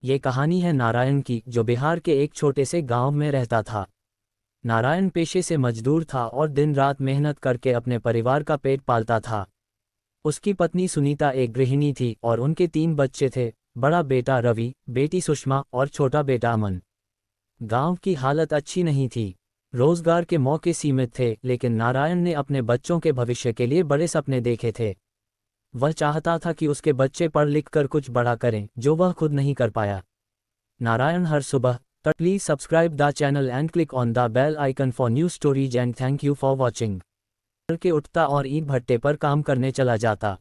ये कहानी है नारायण की, जो बिहार के एक छोटे से गांव में रहता था। नारायण पेशे से मजदूर था और दिन रात मेहनत करके अपने परिवार का पेट पालता था। उसकी पत्नी सुनीता एक गृहिणी थी और उनके 3 बच्चे थे, बड़ा बेटा रवि, बेटी सुषमा और छोटा बेटा अमन। गांव की हालत अच्छी नहीं थी। रोजगार के मौके सीमित थे, लेकिन नारायण ने अपने बच्चों के भविष्य के लिए बड़े सपने देखे थे। वह चाहता था कि उसके बच्चे पढ़ लिख कर कुछ बड़ा करें, जो वह खुद नहीं कर पाया। नारायण हर सुबह please subscribe the channel and click on the bell icon for new stories and thank you for watching. के उठता और ईंट भट्टे पर काम करने चला जाता।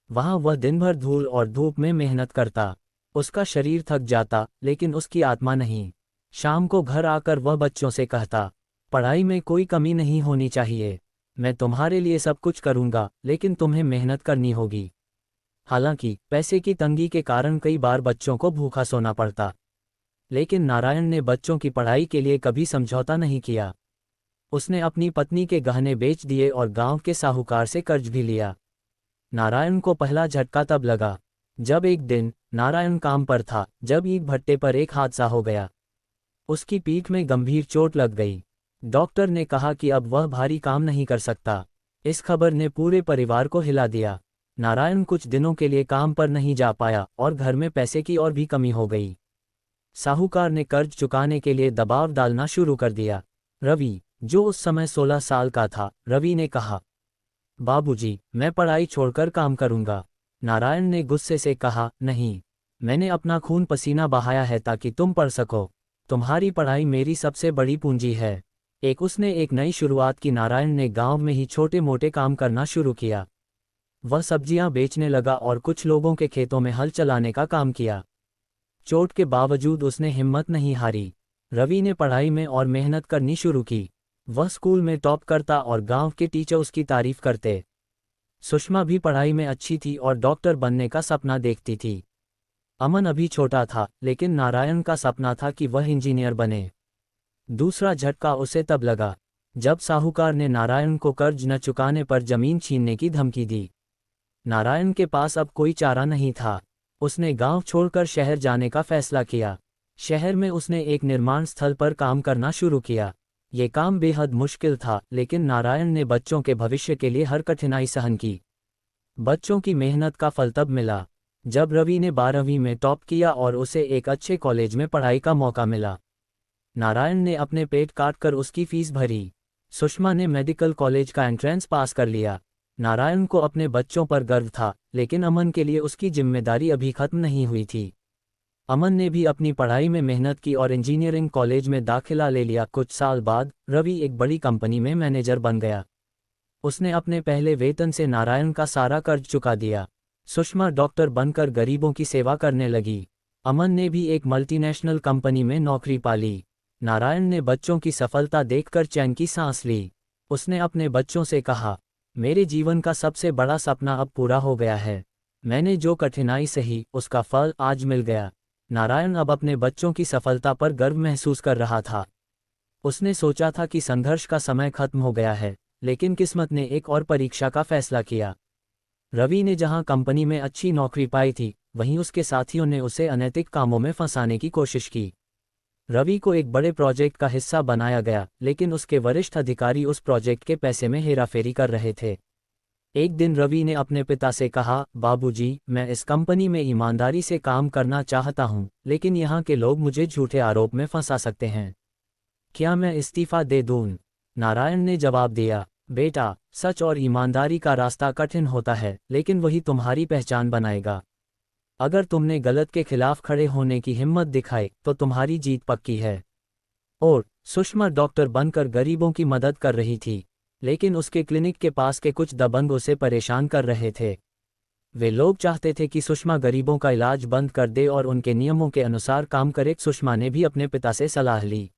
वहां वह दिन भर धूल और धूप में मेहनत करता। उसका शरीर थक जाता, लेकिन उसकी आत्मा नहीं। शाम को घर आकर वह बच्चों से कहता, पढ़ाई में कोई कमी नहीं होनी चाहिए। मैं तुम्हारे लिए सब कुछ करूंगा, लेकिन तुम्हें मेहनत करनी होगी। हालांकि पैसे की तंगी के कारण कई बार बच्चों को भूखा सोना पड़ता, लेकिन नारायण ने बच्चों की पढ़ाई के लिए कभी समझौता नहीं किया। उसने अपनी पत्नी के गहने बेच दिए और गांव के साहूकार से कर्ज भी लिया। नारायण को पहला झटका तब लगा जब एक दिन नारायण काम पर था, जब ईंट भट्टे पर एक हादसा हो गया। उसकी पीठ में गंभीर चोट लग गई। डॉक्टर ने कहा कि अब वह भारी काम नहीं कर सकता। इस खबर ने पूरे परिवार को हिला दिया। नारायण कुछ दिनों के लिए काम पर नहीं जा पाया और घर में पैसे की और भी कमी हो गई। साहूकार ने कर्ज चुकाने के लिए दबाव डालना शुरू कर दिया। रवि, जो उस समय 16 साल का था, रवि ने कहा, बाबूजी, मैं पढ़ाई छोड़कर काम करूंगा। नारायण ने गुस्से से कहा, नहीं, मैंने अपना खून पसीना बहाया है ताकि तुम पढ़ सको। तुम्हारी पढ़ाई मेरी सबसे बड़ी पूंजी है। उसने एक नई शुरुआत की। नारायण ने गांव में ही छोटे मोटे काम करना शुरू किया। वह सब्जियां बेचने लगा और कुछ लोगों के खेतों में हल चलाने का काम किया। चोट के बावजूद उसने हिम्मत नहीं हारी। रवि ने पढ़ाई में और मेहनत करनी शुरू की। वह स्कूल में टॉप करता और गांव के टीचर उसकी तारीफ करते। सुषमा भी पढ़ाई में अच्छी थी और डॉक्टर बनने का सपना देखती थी। अमन अभी छोटा था, लेकिन नारायण का सपना था कि वह इंजीनियर बने। दूसरा झटका उसे तब लगा जब साहूकार ने नारायण को कर्ज न चुकाने पर जमीन छीनने की धमकी दी। नारायण के पास अब कोई चारा नहीं था। उसने गांव छोड़कर शहर जाने का फैसला किया। शहर में उसने एक निर्माण स्थल पर काम करना शुरू किया। ये काम बेहद मुश्किल था, लेकिन नारायण ने बच्चों के भविष्य के लिए हर कठिनाई सहन की। बच्चों की मेहनत का फल तब मिला जब रवि ने 12वीं में टॉप किया और उसे एक अच्छे कॉलेज में पढ़ाई का मौका मिला। नारायण ने अपने पेट काटकर उसकी फीस भरी। सुषमा ने मेडिकल कॉलेज का एंट्रेंस पास कर लिया। नारायण को अपने बच्चों पर गर्व था, लेकिन अमन के लिए उसकी जिम्मेदारी अभी खत्म नहीं हुई थी। अमन ने भी अपनी पढ़ाई में मेहनत की और इंजीनियरिंग कॉलेज में दाखिला ले लिया। कुछ साल बाद रवि एक बड़ी कंपनी में मैनेजर बन गया। उसने अपने पहले वेतन से नारायण का सारा कर्ज चुका दिया। सुषमा डॉक्टर बनकर गरीबों की सेवा करने लगी। अमन ने भी एक मल्टीनेशनल कंपनी में नौकरी पाली। नारायण ने बच्चों की सफलता देखकर चैन की सांस ली। उसने अपने बच्चों से कहा, मेरे जीवन का सबसे बड़ा सपना अब पूरा हो गया है। मैंने जो कठिनाई सही, उसका फल आज मिल गया। नारायण अब अपने बच्चों की सफलता पर गर्व महसूस कर रहा था। उसने सोचा था कि संघर्ष का समय खत्म हो गया है, लेकिन किस्मत ने एक और परीक्षा का फैसला किया। रवि ने जहां कंपनी में अच्छी नौकरी पाई थी, वहीं उसके साथियों ने उसे अनैतिक कामों में फंसाने की कोशिश की। रवि को एक बड़े प्रोजेक्ट का हिस्सा बनाया गया, लेकिन उसके वरिष्ठ अधिकारी उस प्रोजेक्ट के पैसे में हेराफेरी कर रहे थे। एक दिन रवि ने अपने पिता से कहा, बाबूजी, मैं इस कंपनी में ईमानदारी से काम करना चाहता हूं, लेकिन यहाँ के लोग मुझे झूठे आरोप में फंसा सकते हैं। क्या मैं इस्तीफा दे दूं? नारायण ने जवाब दिया, बेटा, सच और ईमानदारी का रास्ता कठिन होता है, लेकिन वही तुम्हारी पहचान बनाएगा। अगर तुमने गलत के खिलाफ खड़े होने की हिम्मत दिखाई, तो तुम्हारी जीत पक्की है। और सुषमा डॉक्टर बनकर गरीबों की मदद कर रही थी, लेकिन उसके क्लिनिक के पास के कुछ दबंग उसे परेशान कर रहे थे। वे लोग चाहते थे कि सुषमा गरीबों का इलाज बंद कर दे और उनके नियमों के अनुसार काम करे। सुषमा ने भी अपने पिता से सलाह ली।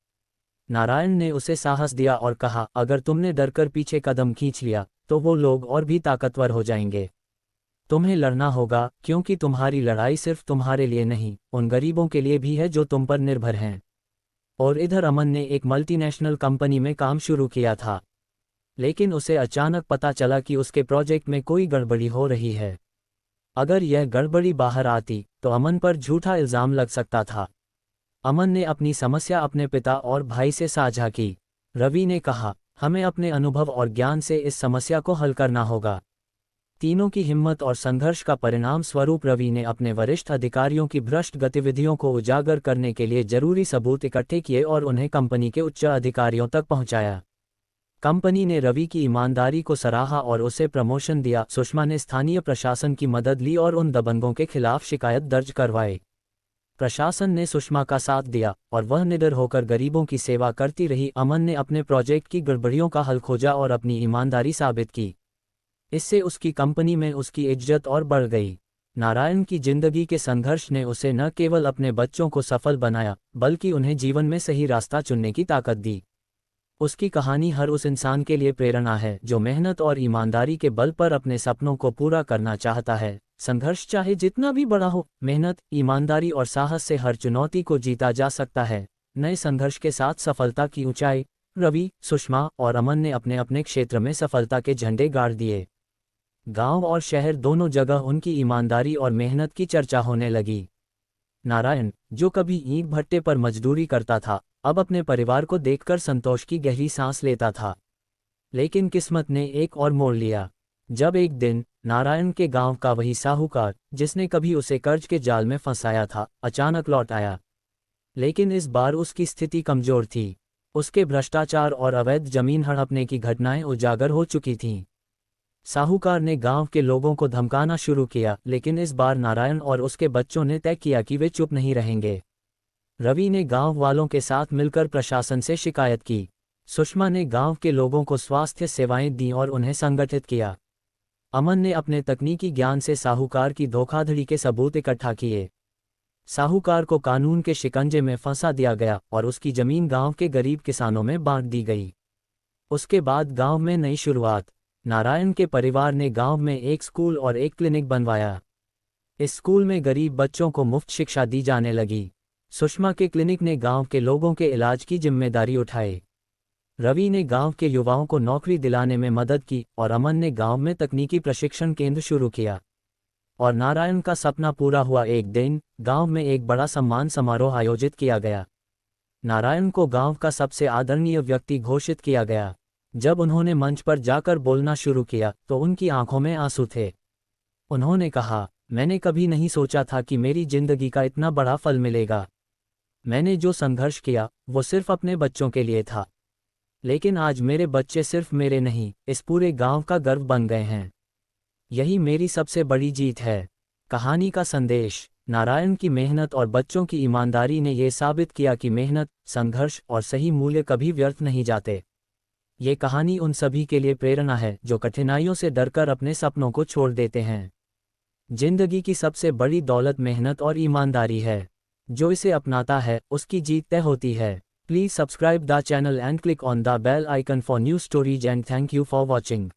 नारायण ने उसे साहस दिया और कहा, अगर तुमने डरकर पीछे कदम खींच लिया, तो वो लोग और भी ताकतवर हो जाएंगे। तुम्हें लड़ना होगा, क्योंकि तुम्हारी लड़ाई सिर्फ तुम्हारे लिए नहीं, उन गरीबों के लिए भी है जो तुम पर निर्भर हैं। और इधर अमन ने एक मल्टीनेशनल कंपनी में काम शुरू किया था, लेकिन उसे अचानक पता चला कि उसके प्रोजेक्ट में कोई गड़बड़ी हो रही है। अगर यह गड़बड़ी बाहर आती, तो अमन पर झूठा इल्ज़ाम लग सकता था। अमन ने अपनी समस्या अपने पिता और भाई से साझा की। रवि ने कहा, हमें अपने अनुभव और ज्ञान से इस समस्या को हल करना होगा। तीनों की हिम्मत और संघर्ष का परिणाम स्वरूप रवि ने अपने वरिष्ठ अधिकारियों की भ्रष्ट गतिविधियों को उजागर करने के लिए जरूरी सबूत इकट्ठे किए और उन्हें कंपनी के उच्च अधिकारियों तक पहुंचाया। कंपनी ने रवि की ईमानदारी को सराहा और उसे प्रमोशन दिया। सुषमा ने स्थानीय प्रशासन की मदद ली और उन दबंगों के खिलाफ शिकायत दर्ज करवाई। प्रशासन ने सुषमा का साथ दिया और वह निडर होकर गरीबों की सेवा करती रही। अमन ने अपने प्रोजेक्ट की गड़बड़ियों का हल खोजा और अपनी ईमानदारी साबित की। इससे उसकी कंपनी में उसकी इज्जत और बढ़ गई। नारायण की जिंदगी के संघर्ष ने उसे न केवल अपने बच्चों को सफल बनाया, बल्कि उन्हें जीवन में सही रास्ता चुनने की ताकत दी। उसकी कहानी हर उस इंसान के लिए प्रेरणा है जो मेहनत और ईमानदारी के बल पर अपने सपनों को पूरा करना चाहता है। संघर्ष चाहे जितना भी बड़ा हो, मेहनत, ईमानदारी और साहस से हर चुनौती को जीता जा सकता है। नए संघर्ष के साथ सफलता की ऊंचाई। रवि, सुषमा और अमन ने अपने अपने क्षेत्र में सफलता के झंडे गाड़ दिए। गांव और शहर दोनों जगह उनकी ईमानदारी और मेहनत की चर्चा होने लगी। नारायण, जो कभी ईंट भट्टे पर मजदूरी करता था, अब अपने परिवार को देखकर संतोष की गहरी सांस लेता था। लेकिन किस्मत ने एक और मोड़ लिया। जब एक दिन नारायण के गांव का वही साहूकार, जिसने कभी उसे कर्ज के जाल में फंसाया था, अचानक लौट आया। लेकिन इस बार उसकी स्थिति कमजोर थी। उसके भ्रष्टाचार और अवैध जमीन हड़पने की घटनाएं उजागर हो चुकी थीं। साहूकार ने गांव के लोगों को धमकाना शुरू किया, लेकिन इस बार नारायण और उसके बच्चों ने तय किया कि वे चुप नहीं रहेंगे। रवि ने गांव वालों के साथ मिलकर प्रशासन से शिकायत की। सुषमा ने गांव के लोगों को स्वास्थ्य सेवाएं दी और उन्हें संगठित किया। अमन ने अपने तकनीकी ज्ञान से साहूकार की धोखाधड़ी के सबूत इकट्ठा किए। साहूकार को कानून के शिकंजे में फंसा दिया गया और उसकी जमीन गांव के गरीब किसानों में बांट दी गई। उसके बाद गांव में नई शुरुआत। नारायण के परिवार ने गांव में एक स्कूल और एक क्लिनिक बनवाया। इस स्कूल में गरीब बच्चों को मुफ्त शिक्षा दी जाने लगी। सुषमा के क्लिनिक ने गांव के लोगों के इलाज की जिम्मेदारी उठाई। रवि ने गांव के युवाओं को नौकरी दिलाने में मदद की और अमन ने गांव में तकनीकी प्रशिक्षण केंद्र शुरू किया। और नारायण का सपना पूरा हुआ। एक दिन गांव में एक बड़ा सम्मान समारोह आयोजित किया गया। नारायण को गांव का सबसे आदरणीय व्यक्ति घोषित किया गया। जब उन्होंने मंच पर जाकर बोलना शुरू किया तो उनकी आंखों में आंसू थे। उन्होंने कहा, मैंने कभी नहीं सोचा था कि मेरी जिंदगी का इतना बड़ा फल मिलेगा। मैंने जो संघर्ष किया वो सिर्फ अपने बच्चों के लिए था, लेकिन आज मेरे बच्चे सिर्फ मेरे नहीं, इस पूरे गांव का गर्व बन गए हैं। यही मेरी सबसे बड़ी जीत है। कहानी का संदेश। नारायण की मेहनत और बच्चों की ईमानदारी ने यह साबित किया कि मेहनत, संघर्ष और सही मूल्य कभी व्यर्थ नहीं जाते। ये कहानी उन सभी के लिए प्रेरणा है जो कठिनाइयों से डरकर अपने सपनों को छोड़ देते हैं। जिंदगी की सबसे बड़ी दौलत मेहनत और ईमानदारी है। जो इसे अपनाता है उसकी जीत तय होती है। Please subscribe the channel and click on the bell icon for new stories and thank you for watching.